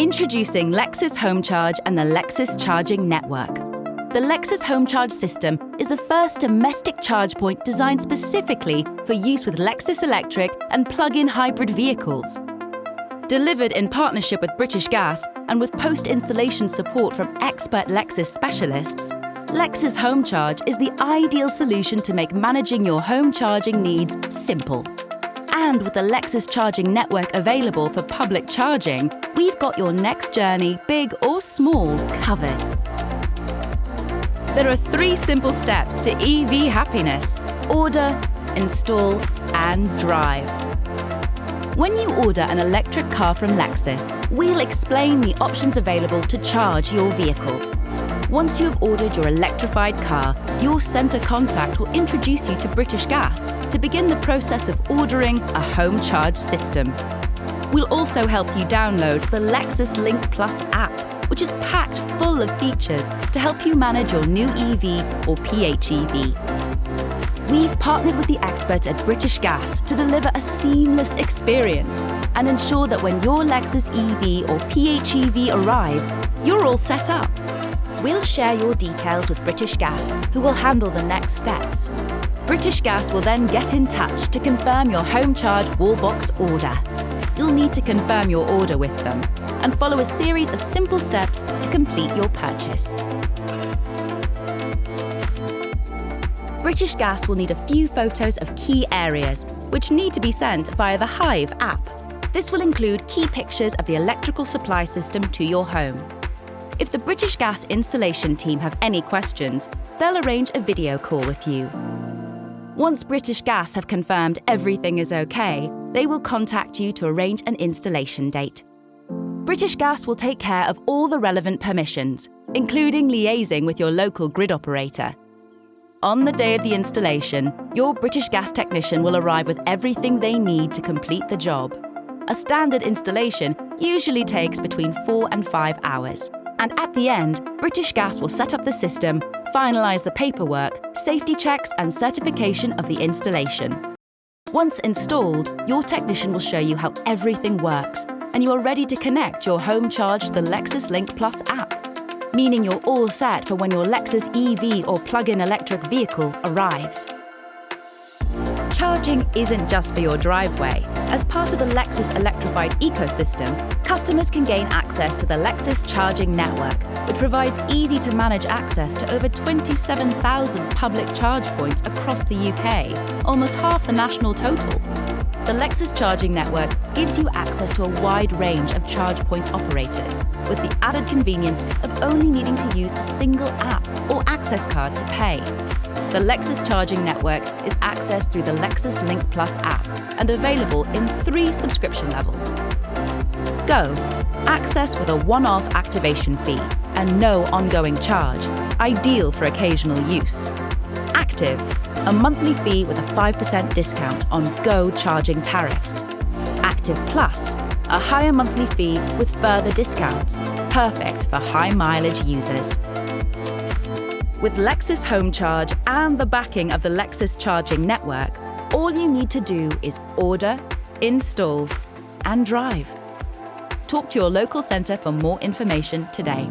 Introducing Lexus HomeCharge and the Lexus Charging Network. The Lexus HomeCharge system is the first domestic charge point designed specifically for use with Lexus electric and plug-in hybrid vehicles. Delivered in partnership with British Gas and with post-installation support from expert Lexus specialists, Lexus HomeCharge is the ideal solution to make managing your home charging needs simple. And with the Lexus Charging Network available for public charging, we've got your next journey, big or small, covered. There are 3 simple steps to EV happiness: order, install, and drive. When you order an electric car from Lexus, we'll explain the options available to charge your vehicle. Once you've ordered your electrified car, your centre contact will introduce you to British Gas to begin the process of ordering a HomeCharge system. We'll also help you download the Lexus Link app, which is packed full of features to help you manage your new EV or PHEV. We've partnered with the experts at British Gas to deliver a seamless experience and ensure that when your Lexus EV or PHEV arrives, you're all set up. We'll share your details with British Gas, who will handle the next steps. British Gas will then get in touch to confirm your HomeCharge Wallbox order. You'll need to confirm your order with them and follow a series of simple steps to complete your purchase. British Gas will need a few photos of key areas, which need to be sent via the HIVE app. This will include key pictures of the electrical supply system to your home. If the British Gas installation team have any questions, they'll arrange a video call with you. Once British Gas have confirmed everything is okay, they will contact you to arrange an installation date. British Gas will take care of all the relevant permissions, including liaising with your local grid operator. On the day of the installation, your British Gas technician will arrive with everything they need to complete the job. A standard installation usually takes between 4 and 5 hours. And at the end, British Gas will set up the system, finalise the paperwork, safety checks and certification of the installation. Once installed, your technician will show you how everything works, and you are ready to connect your HomeCharge to the Lexus Link app, meaning you're all set for when your Lexus EV or plug-in electric vehicle arrives. Charging isn't just for your driveway. As part of the Lexus electrified ecosystem, customers can gain access to the Lexus Charging Network, which provides easy-to-manage access to over 27,000 public charge points across the UK, almost half the national total. The Lexus Charging Network gives you access to a wide range of charge point operators, with the added convenience of only needing to use a single app or access card to pay. The Lexus Charging Network is accessed through the Lexus Link app and available in 3 subscription levels. Go. Access with a one-off activation fee and no ongoing charge, ideal for occasional use. Active. A monthly fee with a 5% discount on Go charging tariffs. Active Plus. A higher monthly fee with further discounts, perfect for high-mileage users. With Lexus HomeCharge and the backing of the Lexus Charging Network, all you need to do is order, install, and drive. Talk to your local centre for more information today.